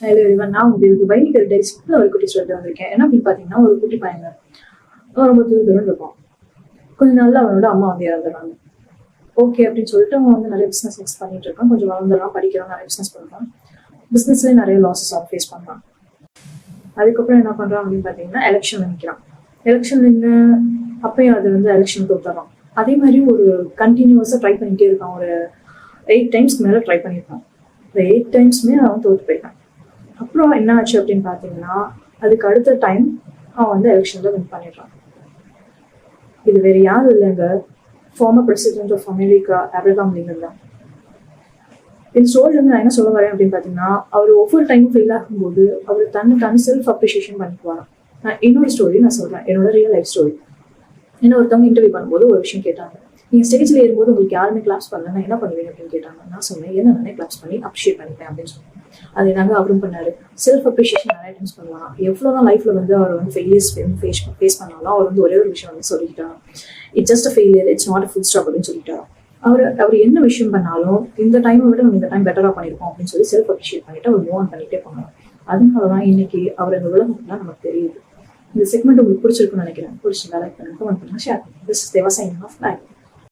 நான் உங்களுக்கு வைனிகர் டைஸ்ல ஒரு குட்டி சொல்லிட்டு வந்திருக்கேன். என்ன அப்படின்னு பார்த்தீங்கன்னா, ஒரு குட்டி பையங்க ரொம்ப தூரம் இருக்கும். கொஞ்சம் நாள்ல அவனோட அம்மா வந்து இறந்துடுறாங்க. ஓகே அப்படின்னு சொல்லிட்டு அவன் வந்து நிறைய பிஸ்னஸ் பண்ணிட்டு இருக்கான். கொஞ்சம் வளர்ந்துடலாம், படிக்கிறான், நிறைய பிஸ்னஸ் பண்ணுறான். பிஸ்னஸ்லேயே நிறைய லாஸஸ் அவன் ஃபேஸ் பண்ணுறான். அதுக்கப்புறம் என்ன பண்ணுறான் அப்படின்னு பார்த்தீங்கன்னா, எலெக்ஷன் நிற்கிறான். எலெக்ஷன் நின்று அப்பயும் அது வந்து எலெக்ஷன் தோத்துறான். அதே மாதிரி ஒரு கண்டினியூஸாக ட்ரை பண்ணிகிட்டே இருக்கான். ஒரு 8 டைம்ஸ்க்கு மேலே ட்ரை பண்ணியிருக்கான். இந்த 8 டைம்ஸுமே அவன் தோற்று போயிட்டான். அப்புறம் என்ன ஆச்சு அப்படின்னு பார்த்தீங்கன்னா, அதுக்கு அடுத்த டைம் அவன் வந்து எலெக்ஷனில் வின் பண்ணிடுறான். இது வேறு யாரும் இல்லைங்க, former president of America Abraham Lincoln தான். இந்த ஸ்டோரி வந்து நான் என்ன சொல்ல வரேன் அப்படின்னு பார்த்தீங்கன்னா, அவர் ஒவ்வொரு டைமும் ஃபெயில் ஆகும்போது அவர் தன்னை செல்ஃப் அப்ரிஷியேஷன் பண்ணிக்குவாராம். நான் இன்னொரு ஸ்டோரி நான் சொல்கிறேன், என்னோட ரியல் லைஃப் ஸ்டோரி. என்ன ஒருத்தவங்க இன்டர்வியூ பண்ணும்போது ஒரு விஷயம் கேட்டாங்க, நீங்கள் ஸ்டேஜில் ஏறும்போது உங்களுக்கு யாருமே கிளாப்ஸ் பண்ணலன்னா என்ன பண்ணுவீங்க அப்படின்னு கேட்டாங்க. நான் சொன்னேன், என்ன நானே கிளாப்ஸ் பண்ணி அப்ரிஷியேட் பண்ணிப்பேன் அப்படின்னு சொன்னேன். அது நாங்கள் அவரும் பண்ணாரு. செல்ஃப் அப்ரிஷியேஷன் நிறைய டைம்ஸ் பண்ணுவாங்க. எவ்வளோதான் லைஃப்ல வந்து அவர் வந்து ஃபேஸ் பண்ணாலும் அவர் வந்து ஒரே ஒரு விஷயம் வந்து சொல்லிக்கிட்டாங்க, it's just a failure, it's not a full stop அப்படின்னு சொல்லிட்டாரு. அவர் என்ன விஷயம் பண்ணாலும் இந்த டைமை விட நம்ம இந்த டைம் பெட்டராக பண்ணியிருக்கோம் அப்படின்னு சொல்லி செல்ஃப் அப்ரிஷியேட் பண்ணிட்டு அவர் மூவ் ஆன் பண்ணிட்டே போனாங்க. அதனால தான் இன்னைக்கு அவர் இந்த உலகத்துலாம் நமக்கு தெரியுது. இந்த செக்மெண்ட் உங்களுக்கு பிடிச்சிருக்குன்னு நினைக்கிறேன். பிடிச்சிருந்தா லைக் பண்ணுங்க, கமெண்ட் பண்ணுங்க, ஷேர் பண்ணுங்க. This is Deva signing off. By.